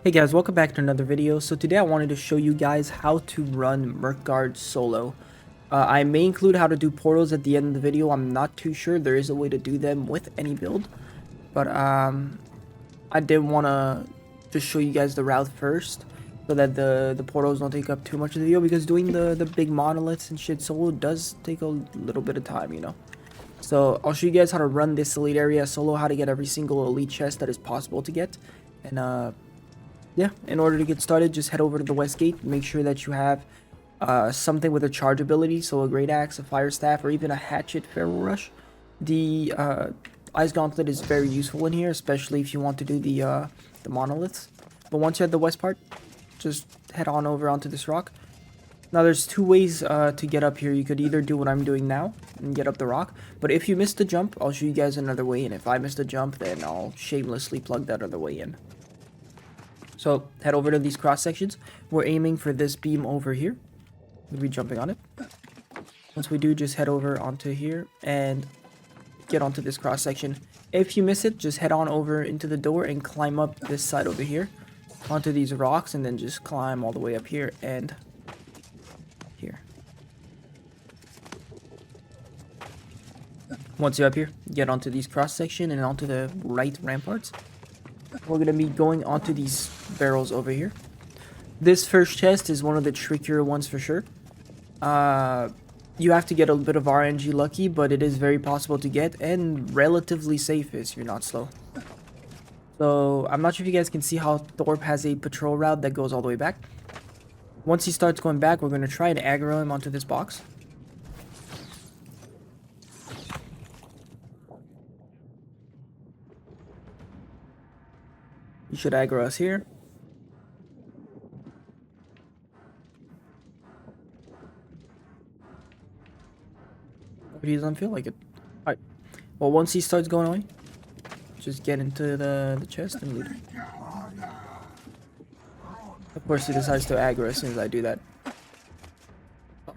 Hey guys, welcome back to another video. So today I wanted to show you guys how to run Myrkguard solo. I may include how to do portals at the end of the video. I'm not too sure. There is a way to do them with any build. But I did want to just show you guys the route first, so that the portals don't take up too much of the video, because doing the big monoliths and shit solo does take a little bit of time, you know. So I'll show you guys how to run this elite area solo, how to get every single elite chest that is possible to get. And yeah, in order to get started, just head over to the west gate. Make sure that you have something with a charge ability, so a great axe, a fire staff, or even a hatchet feral rush. The ice gauntlet is very useful in here, especially if you want to do the monoliths. But once you're at the west part, just head on over onto this rock. Now there's two ways to get up here. You could either do what I'm doing now and get up the rock, but if you missed the jump, I'll show you guys another way, and if I missed a jump, then I'll shamelessly plug that other way in. So head over to these cross sections. We're aiming for this beam over here. We'll be jumping on it. Once we do, just head over onto here and get onto this cross section. If you miss it, just head on over into the door and climb up this side over here onto these rocks, and then just climb all the way up here and here. Once you're up here, get onto these cross section and onto the right ramparts. We're going to be going onto these barrels over here. This first chest is one of the trickier ones for sure. You have to get a bit of RNG lucky, but it is very possible to get and relatively safe if you're not slow. So I'm not sure if you guys can see how Thorpe has a patrol route that goes all the way back. Once he starts going back, we're going to try and aggro him onto this box. You should aggro us here. But he doesn't feel like it. Alright. Well, once he starts going away, just get into the chest and loot it. Of course, he decides to aggro as soon as I do that. I'm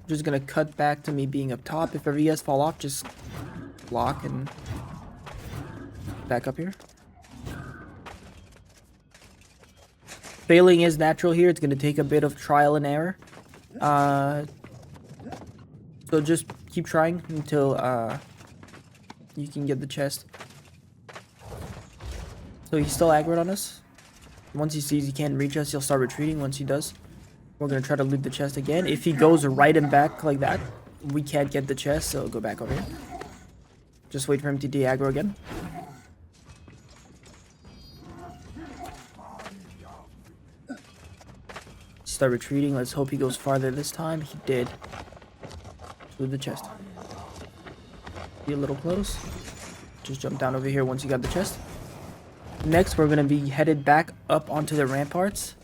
just gonna cut back to me being up top. If ever you guys fall off, just block and back up here. Failing is natural here. It's going to take a bit of trial and error. So just keep trying until you can get the chest. So he's still aggroed on us. Once he sees he can't reach us, he'll start retreating. Once he does, we're going to try to loot the chest again. If he goes right and back like that, we can't get the chest, so go back over here. Just wait for him to de-aggro again. Start retreating. Let's hope he goes farther this time. He did. Through the chest. Be a little close. Just jump down over here once you got the chest. Next, we're going to be headed back up onto the ramparts.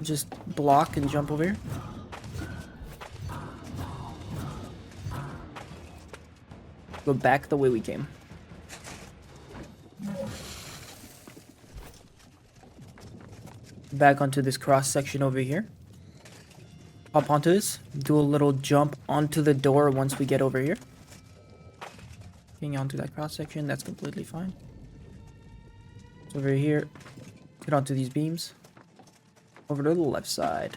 Just block and jump over here. Go back the way we came. Back onto this cross section over here. Hop onto this. Do a little jump onto the door once we get over here. Getting onto that cross section, that's completely fine. So over here, get onto these beams. Over to the left side.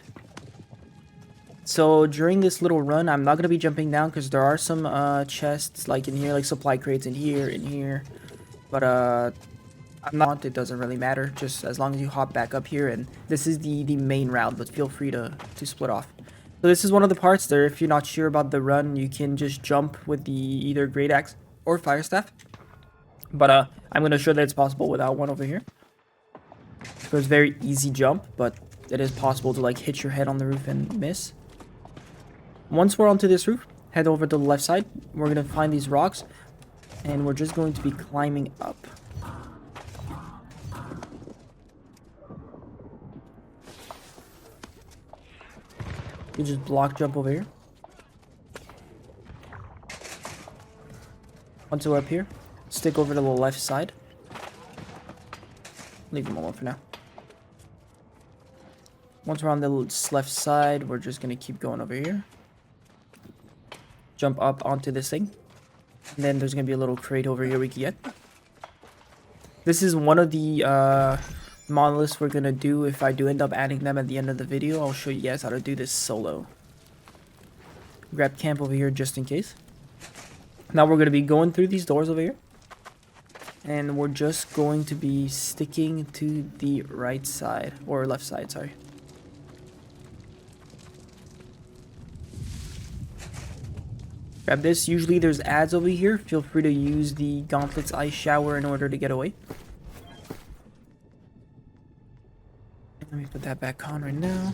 So during this little run, I'm not going to be jumping down because there are some chests like in here, like supply crates in here. But I'm not, it doesn't really matter, just as long as you hop back up here, and this is the main route, but feel free to split off. So this is one of the parts there. If you're not sure about the run, you can just jump with the either great axe or fire staff. But I'm going to show that it's possible without one over here. So it's a very easy jump, but it is possible to like hit your head on the roof and miss. Once we're onto this roof, head over to the left side. We're going to find these rocks, and we're just going to be climbing up. You just block jump over here. Once we're up here, stick over to the left side. Leave them alone for now. Once we're on the left side, we're just going to keep going over here. Jump up onto this thing. And then there's going to be a little crate over here we can get. This is one of the monoliths we're gonna do, if I do end up adding them at the end of the video, I'll show you guys how to do this solo. Grab camp over here just in case. Now we're gonna be going through these doors over here. And we're just going to be sticking to the right side, or left side, sorry. Grab this. Usually there's ads over here. Feel free to use the Gauntlet's Ice Shower in order to get away. Let me put that back on right now.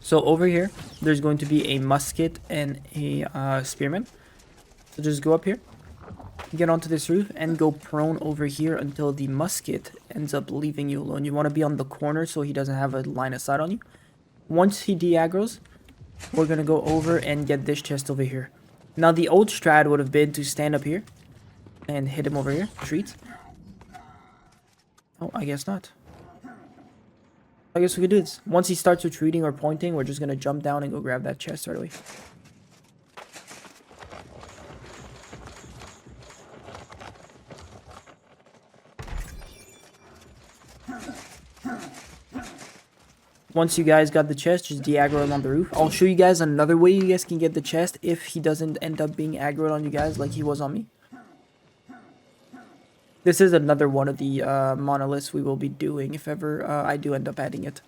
So over here, there's going to be a musket and a spearman. So just go up here, get onto this roof, and go prone over here until the musket ends up leaving you alone. You want to be on the corner so he doesn't have a line of sight on you. Once he de-aggroes, we're going to go over and get this chest over here. Now the old strat would have been to stand up here and hit him over here. Treat. Oh, I guess not. I guess we could do this. Once he starts retreating or pointing, we're just going to jump down and go grab that chest right away. Once you guys got the chest, just de-aggro him on the roof. I'll show you guys another way you guys can get the chest if he doesn't end up being aggroed on you guys like he was on me. This is another one of the monoliths we will be doing if ever I do end up adding it.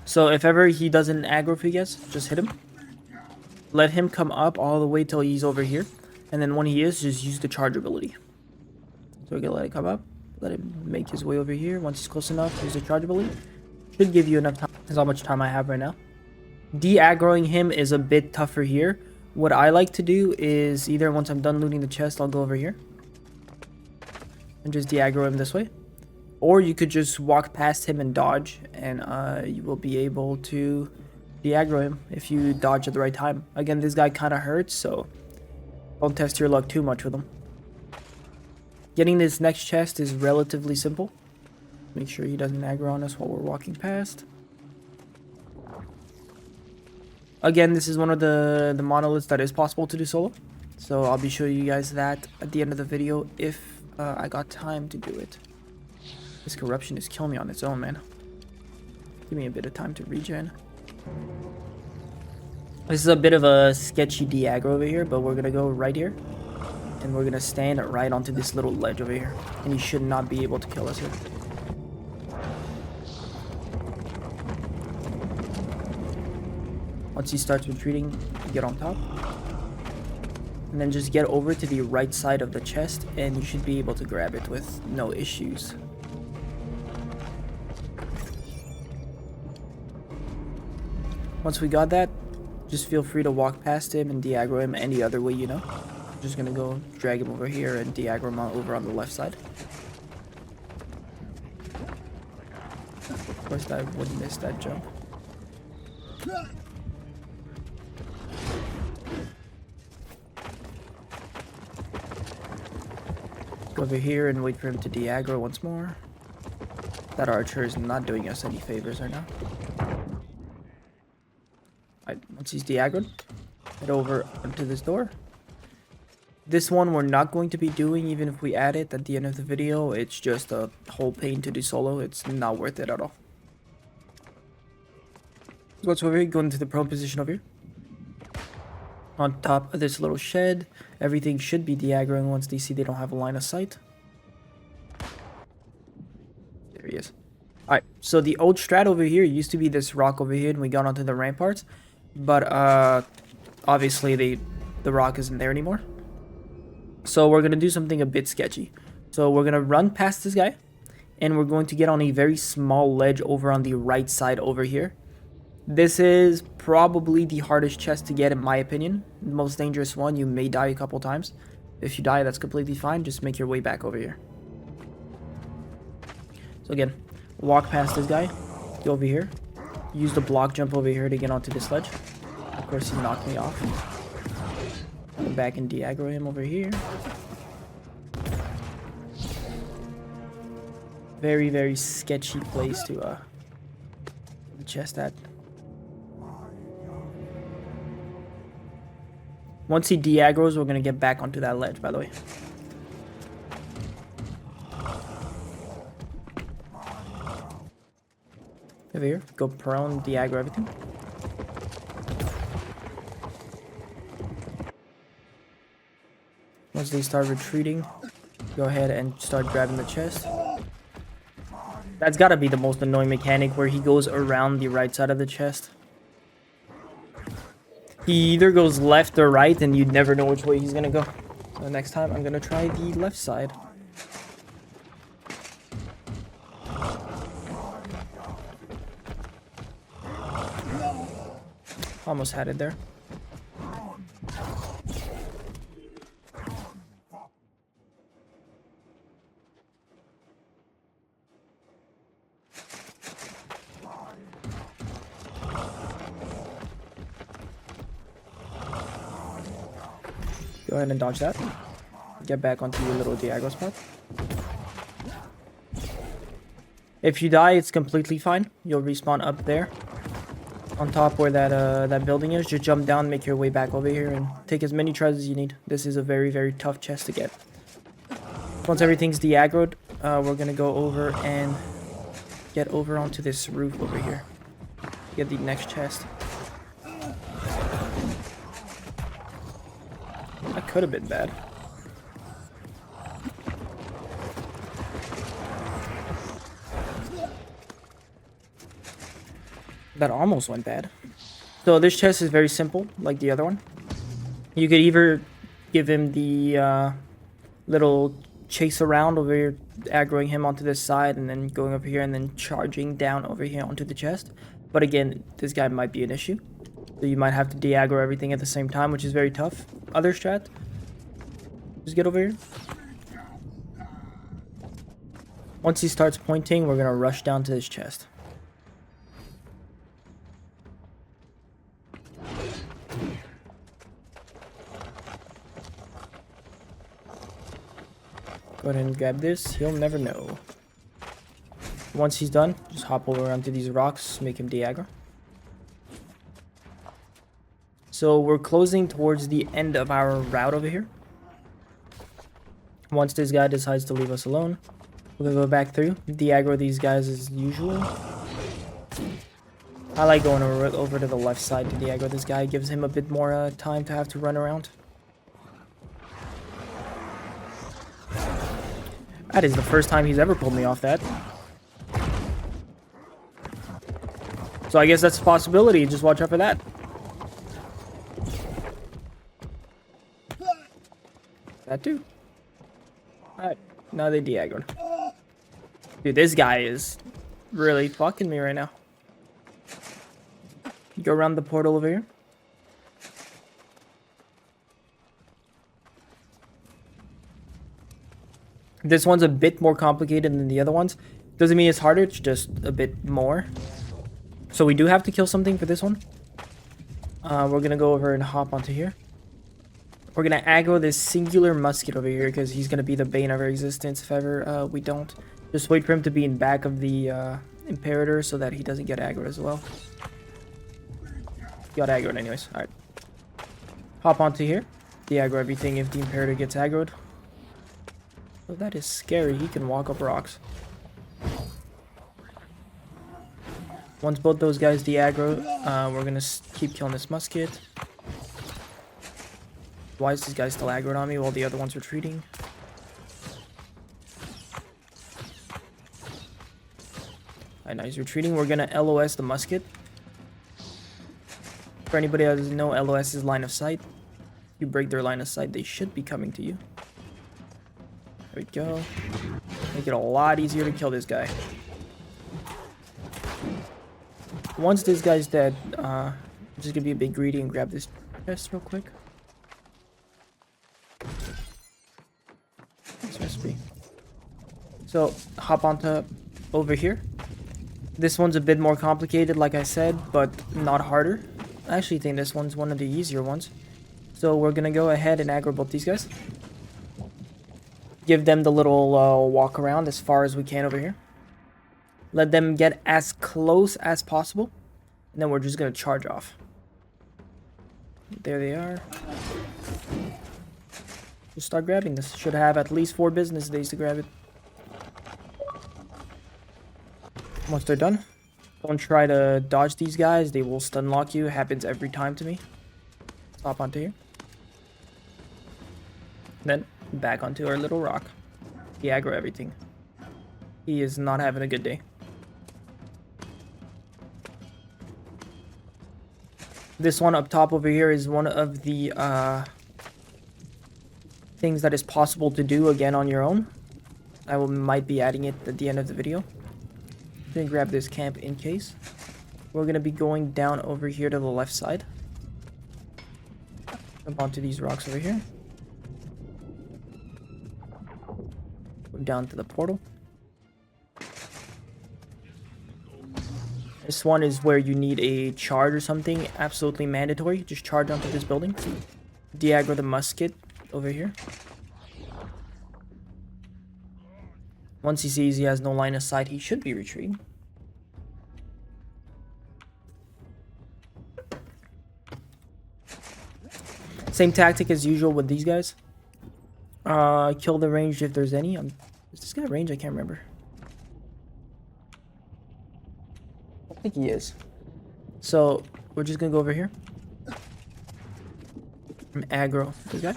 So if ever he doesn't aggro for you guys, just hit him. Let him come up all the way till he's over here. And then when he is, just use the charge ability. So we're going to let it come up. Let him make his way over here. Once he's close enough, use the charge ability. Should give you enough time. That's how much time I have right now. De-aggroing him is a bit tougher here. What I like to do is either once I'm done looting the chest, I'll go over here and just de-aggro him this way. Or you could just walk past him and dodge, and you will be able to de-aggro him if you dodge at the right time. Again, this guy kind of hurts, so don't test your luck too much with him. Getting this next chest is relatively simple. Make sure he doesn't aggro on us while we're walking past. Again, this is one of the monoliths that is possible to do solo. So I'll be showing you guys that at the end of the video if I got time to do it. This corruption is killing me on its own, man. Give me a bit of time to regen. This is a bit of a sketchy de-aggro over here, but we're going to go right here. And we're going to stand right onto this little ledge over here. And he should not be able to kill us here. Once he starts retreating, you get on top. And then just get over to the right side of the chest, and you should be able to grab it with no issues. Once we got that, just feel free to walk past him and de-aggro him any other way you know. I'm just gonna go drag him over here and de-aggro him over on the left side. Of course I wouldn't miss that jump. Go over here and wait for him to de-aggro once more. That archer is not doing us any favors right now. Alright, once he's de-aggroed, head over onto this door. This one we're not going to be doing even if we add it at the end of the video. It's just a whole pain to do solo. It's not worth it at all. So what's over here? Go into the prone position over here. On top of this little shed. Everything should be de-aggroing once they see they don't have a line of sight. There he is. Alright, so the old strat over here used to be this rock over here and we got onto the ramparts. But obviously the rock isn't there anymore. So we're going to do something a bit sketchy. So we're going to run past this guy. And we're going to get on a very small ledge over on the right side over here. This is probably the hardest chest to get in my opinion. The most dangerous one. You may die a couple times. If you die, that's completely fine. Just make your way back over here. So again, walk past this guy. Go over here. Use the block jump over here to get onto this ledge. Of course, he knocked me off. Go back and de-aggro him over here. Very, very sketchy place to the chest at. Once he de-aggroes, we're gonna get back onto that ledge, by the way. Over here, go prone, de-aggro everything. Once they start retreating, go ahead and start grabbing the chest. That's gotta be the most annoying mechanic, where he goes around the right side of the chest. He either goes left or right, and you never know which way he's gonna go. So next time, I'm gonna try the left side. Almost had it there. Go ahead and dodge that. Get back onto your little de-aggro spot. If you die, it's completely fine. You'll respawn up there, on top where that building is. Just jump down, make your way back over here, and take as many tries as you need. This is a very, very tough chest to get. Once everything's de-aggroed, we're gonna go over and get over onto this roof over here. Get the next chest. That could have been bad. That almost went bad. So this chest is very simple, like the other one. You could either give him the little chase around over here, aggroing him onto this side, and then going over here and then charging down over here onto the chest. But again, this guy might be an issue. So you might have to de-aggro everything at the same time, which is very tough. Other strat, just get over here. Once he starts pointing, we're gonna rush down to his chest. Go ahead and grab this. He'll never know. Once he's done, just hop over onto these rocks, make him de-aggro. So we're closing towards the end of our route over here. Once this guy decides to leave us alone, we're gonna go back through, de-aggro these guys as usual. I like going over to the left side to de-aggro this guy. It gives him a bit more time to have to run around. That is the first time he's ever pulled me off that. So I guess that's a possibility. Just watch out for that. That too. Alright, now they de-aggroed. Dude, this guy is really fucking me right now. Go around the portal over here. This one's a bit more complicated than the other ones. Doesn't mean it's harder, it's just a bit more. So we do have to kill something for this one. We're gonna go over and hop onto here. We're gonna aggro this singular musket over here because he's gonna be the bane of our existence if ever we don't. Just wait for him to be in back of the Imperator so that he doesn't get aggroed as well. He got aggroed anyways. Alright. Hop onto here. De-aggro everything if the Imperator gets aggroed. Oh, that is scary. He can walk up rocks. Once both those guys de-aggro, we're gonna keep killing this musket. Why is this guy still aggroed on me while the other one's retreating? Alright, now he's retreating. We're gonna LOS the musket. For anybody that doesn't know, LOS is line of sight. You break their line of sight, they should be coming to you. There we go. Make it a lot easier to kill this guy. Once this guy's dead, I'm just gonna be a bit greedy and grab this chest real quick. This recipe. So hop onto over here. This one's a bit more complicated, like I said, but not harder. I actually think this one's one of the easier ones. So we're gonna go ahead and aggro both these guys. Give them the little walk around as far as we can over here. Let them get as close as possible. And then we're just gonna charge off. There they are. Just start grabbing this. Should have at least 4 business days to grab it. Once they're done, don't try to dodge these guys. They will stun lock you. It happens every time to me. Let's hop onto here. Then back onto our little rock. He aggro everything. He is not having a good day. This one up top over here is one of the things that is possible to do again on your own. Might be adding it at the end of the video. Then grab this camp in case. We're gonna be going down over here to the left side. Jump onto these rocks over here. Go down to the portal. This one is where you need a charge or something. Absolutely mandatory. Just charge onto this building. De-aggro the musket over here. Once he sees he has no line of sight, he should be retreating. Same tactic as usual with these guys. Kill the ranged if there's any. Is this guy ranged? I can't remember. I think he is. So we're just gonna go over here. And aggro this guy.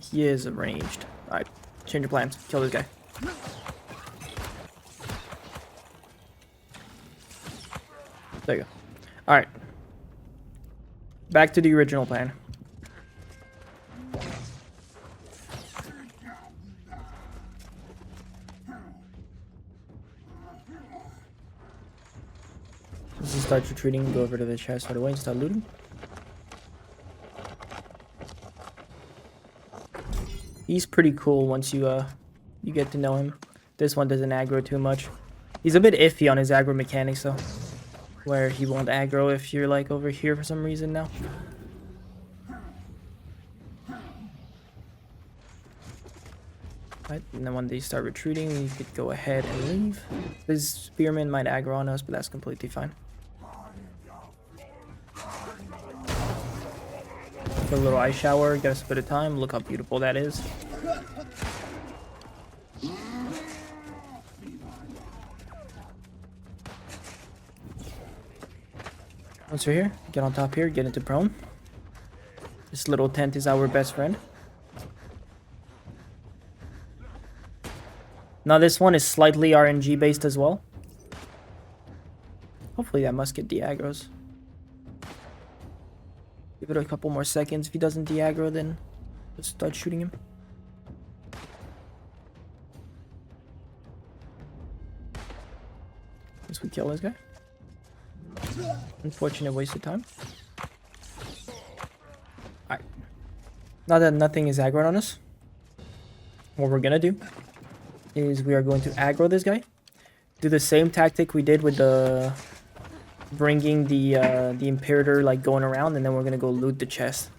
He is ranged. Alright, change your plans. Kill this guy. There you go. Alright. Back to the original plan. Let's just start retreating, go over to the chest right away and start looting. He's pretty cool once you get to know him. This one doesn't aggro too much. He's a bit iffy on his aggro mechanics though. Where he won't aggro if you're like over here for some reason now. Right, and then when they start retreating, you could go ahead and leave. This spearman might aggro on us, but that's completely fine. A little ice shower, get us a bit of time. Look how beautiful that is. Once you're here, get on top here, get into prone. This little tent is our best friend. Now this one is slightly RNG based as well. Hopefully that musket de-aggros. Give it a couple more seconds. If he doesn't de-aggro, then just start shooting him. Once we kill this guy. Unfortunate waste of time. Alright. Now that nothing is aggroed on us, what we're gonna do is we are going to aggro this guy. Do the same tactic we did with the bringing the Imperator like going around, and then we're gonna go loot the chest.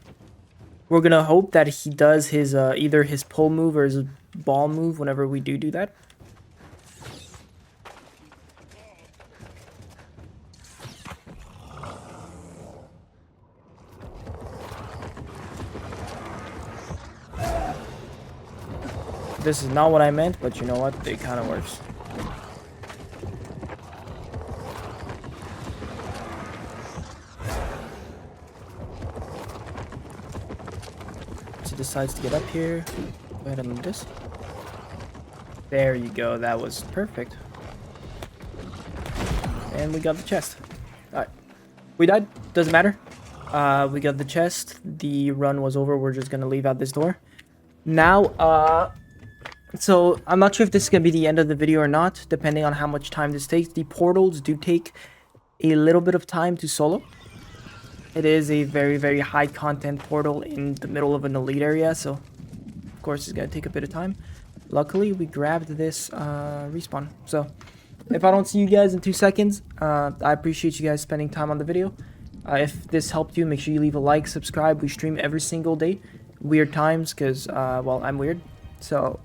We're gonna hope that he does his either his pull move or his ball move whenever we do that. This is not what I meant, but you know what? It kind of works. So he decides to get up here. Go ahead and loot this. There you go. That was perfect. And we got the chest. Alright. We died. Doesn't matter. We got the chest. The run was over. We're just going to leave out this door. Now, so I'm not sure if this is going to be the end of the video or not, depending on how much time this takes. The portals do take a little bit of time to solo. It is a very, very high content portal in the middle of an elite area, so of course it's going to take a bit of time. Luckily, we grabbed this respawn. So if I don't see you guys in 2 seconds, I appreciate you guys spending time on the video. If this helped you, make sure you leave a like, subscribe. We stream every single day. Weird times because, well, I'm weird. So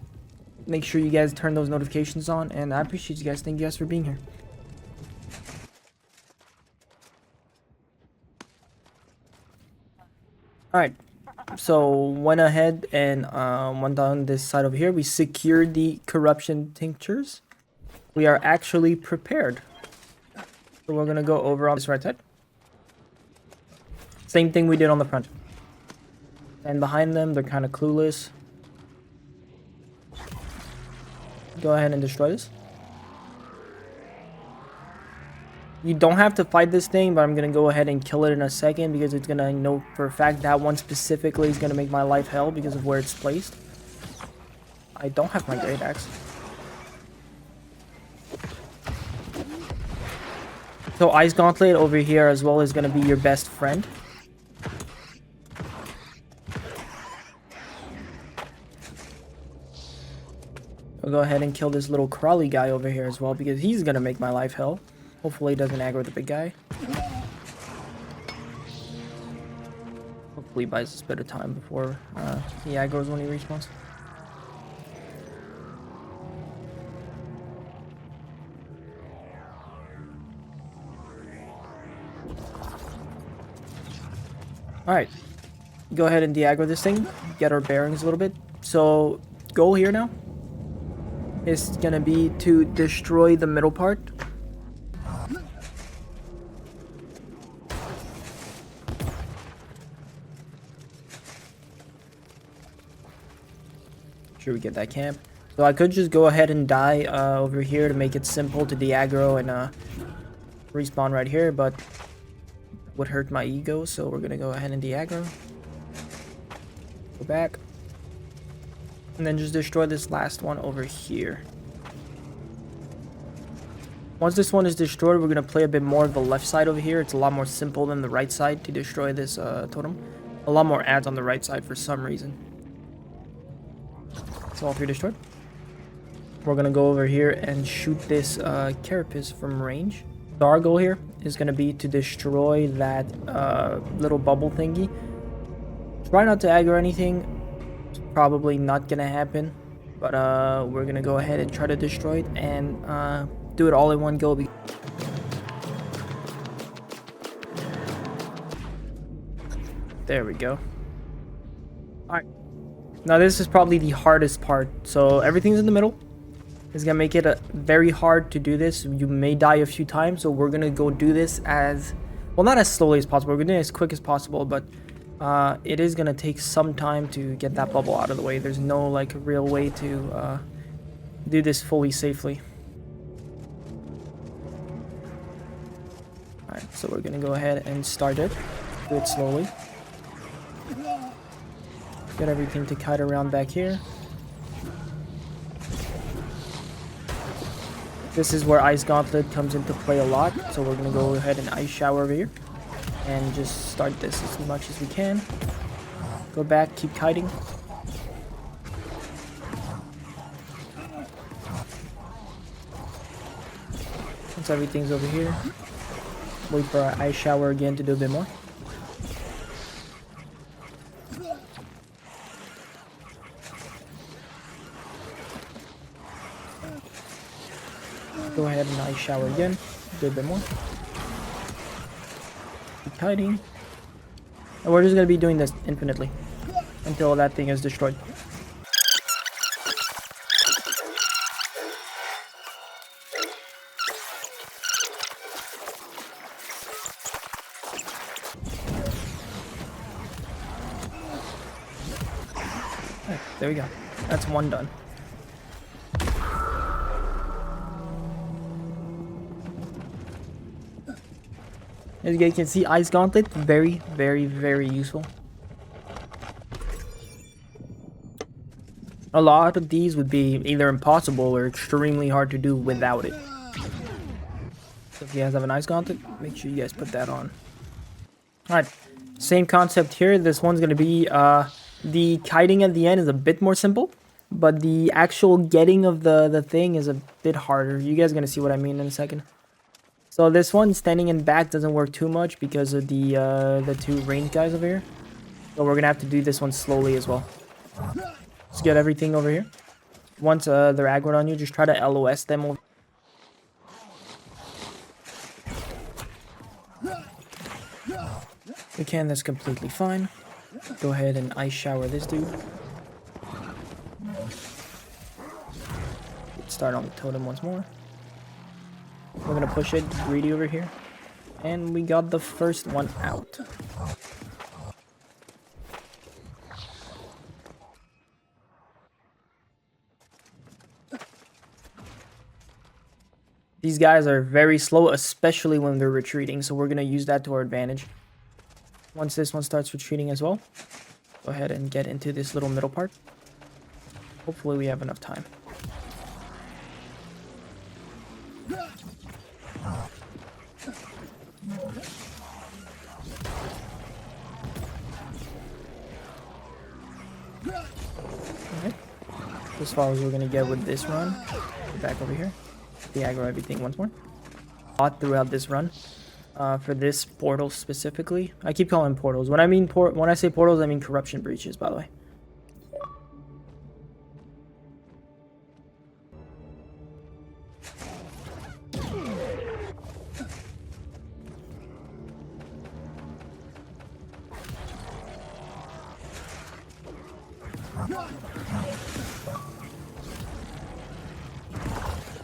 make sure you guys turn those notifications on, and I appreciate you guys. Thank you guys for being here. Alright, So went ahead and went down this side over here. We secured the corruption tinctures. We are actually prepared. So we're gonna go over on this right side. Same thing we did on the front. And behind them, they're kind of clueless. Go ahead and destroy this. You don't have to fight this thing, but I'm gonna go ahead and kill it in a second because it's gonna know for a fact that one specifically is gonna make my life hell because of where it's placed. I don't have my great axe. So Ice Gauntlet over here as well is gonna be your best friend. I'll go ahead and kill this little crawly guy over here as well because he's gonna make my life hell. Hopefully he doesn't aggro the big guy. Hopefully he buys us a bit of time before he aggroes when he respawns. Alright. Go ahead and de-aggro this thing. Get our bearings a little bit. So, goal here now is gonna be to destroy the middle part. Sure we get that camp. So I could just go ahead and die over here to make it simple to de-aggro and respawn right here, but would hurt my ego, so we're gonna go ahead and de-aggro. Go back. And then just destroy this last one over here. Once this one is destroyed, we're gonna play a bit more of the left side over here. It's a lot more simple than the right side to destroy this totem. A lot more ads on the right side for some reason. So all three destroyed. We're gonna go over here and shoot this carapace from range. So our goal here is gonna be to destroy that little bubble thingy. Try not to aggro anything. It's probably not gonna happen, but we're gonna go ahead and try to destroy it and do it all in one go. There we go. Alright. Now this is probably the hardest part. So everything's in the middle. It's gonna make it very hard to do this. You may die a few times, so we're gonna go do this as, well, not as slowly as possible. We're gonna do it as quick as possible, but it is gonna take some time to get that bubble out of the way. There's no like real way to do this fully safely. Alright, so we're gonna go ahead and start it. Do it slowly. Get everything to kite around back here. This is where Ice Gauntlet comes into play a lot, so we're gonna go ahead and Ice Shower over here and just start this as much as we can. Go back, keep kiting. Once everything's over here, wait for our Ice Shower again to do a bit more. Go ahead and Ice Shower again, do a bit more. Keep kiting. And we're just going to be doing this infinitely until that thing is destroyed. Right, there we go. That's one done. As you guys can see, Ice Gauntlet, very, very, very useful. A lot of these would be either impossible or extremely hard to do without it. So if you guys have an Ice Gauntlet, make sure you guys put that on. Alright, same concept here. This one's going to be, the kiting at the end is a bit more simple, but the actual getting of the thing is a bit harder. You guys are going to see what I mean in a second. So this one, standing in back, doesn't work too much because of the two range guys over here. So we're gonna have to do this one slowly as well. Let's get everything over here. Once they're aggroed on you, just try to LOS them over. If you can, that's completely fine. Go ahead and ice shower this dude. Start on the totem once more. We're gonna push it, greedy over here. And we got the first one out. These guys are very slow, especially when they're retreating, so we're gonna use that to our advantage. Once this one starts retreating as well, go ahead and get into this little middle part. Hopefully we have enough time. Alright. As far as we're gonna get with this run. Back over here. Aggro everything once more. Throughout this run. For this portal specifically. I keep calling them portals. When I say portals, I mean corruption breaches, by the way.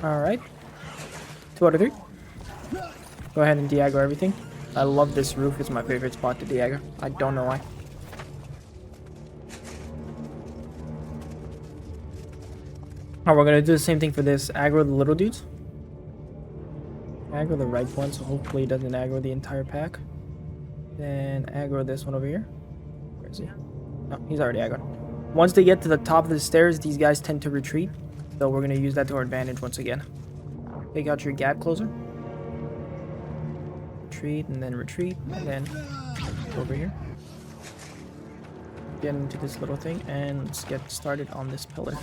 Alright. 2 out of 3. Go ahead and de-aggro everything. I love this roof. It's my favorite spot to de-aggro. I don't know why. Alright, we're gonna do the same thing for this. Aggro the little dudes. Aggro the right one, so hopefully it doesn't aggro the entire pack. Then aggro this one over here. Where is he? No, he's already aggroed. Once they get to the top of the stairs, these guys tend to retreat. So we're going to use that to our advantage once again. Take out your gap closer. Retreat, and then retreat, and then over here. Get into this little thing, and let's get started on this pillar.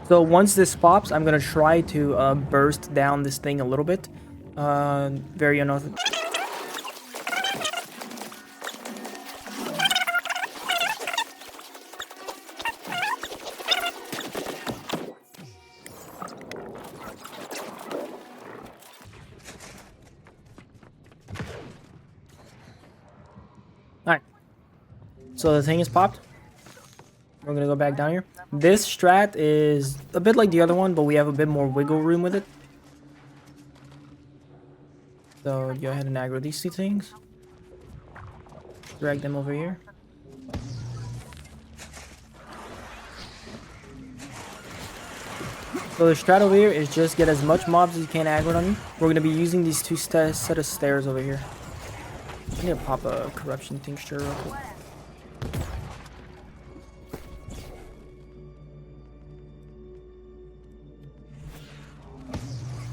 So once this pops, I'm going to try to burst down this thing a little bit. Very unorthodox. Alright, so the thing is popped. We're gonna go back down here. This strat is a bit like the other one, but we have a bit more wiggle room with it. So go ahead and aggro these 2 things. Drag them over here. So the strat over here is just get as much mobs as you can aggro on you. We're gonna be using these 2 set of stairs over here. I need to pop a corruption tincture real quick.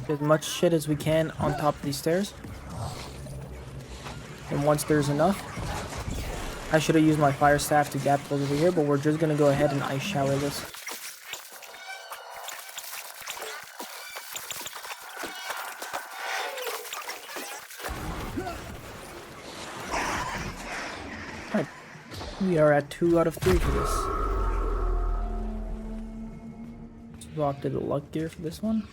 Get as much shit as we can on top of these stairs. And once there's enough, I should have used my fire staff to gap close over here, but we're just gonna go ahead and ice shower this. Alright, we are at 2 out of 3 for this. Swap to the luck gear for this one.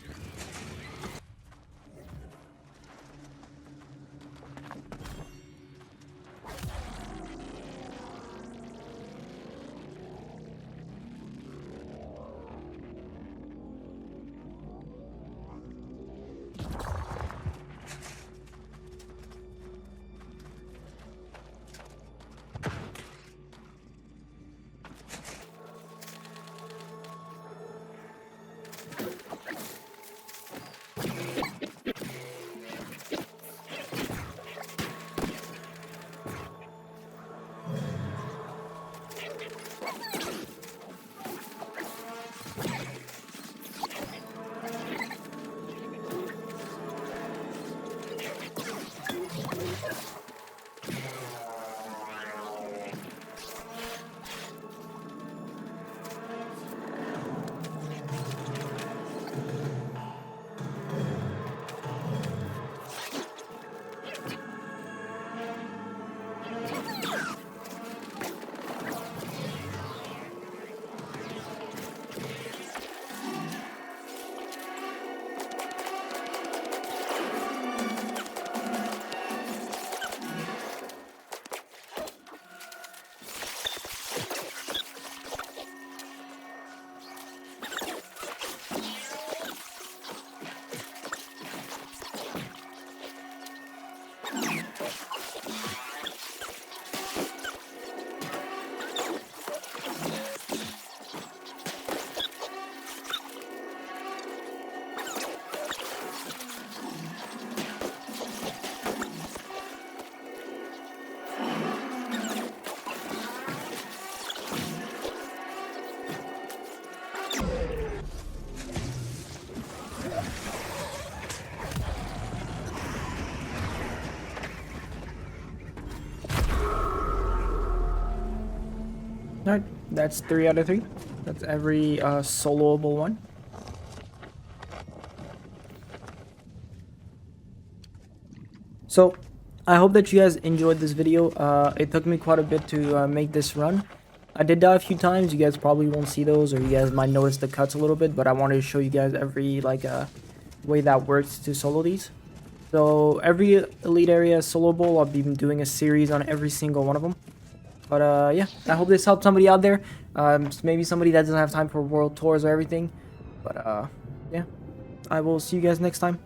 That's 3 out of 3. That's every soloable one. So, I hope that you guys enjoyed this video. It took me quite a bit to make this run. I did die a few times. You guys probably won't see those, or you guys might notice the cuts a little bit, but I wanted to show you guys every way that works to solo these. So every elite area soloable, I'll be doing a series on every single one of them. But yeah, I hope this helped somebody out there. Maybe somebody that doesn't have time for world tours or everything. But yeah, I will see you guys next time.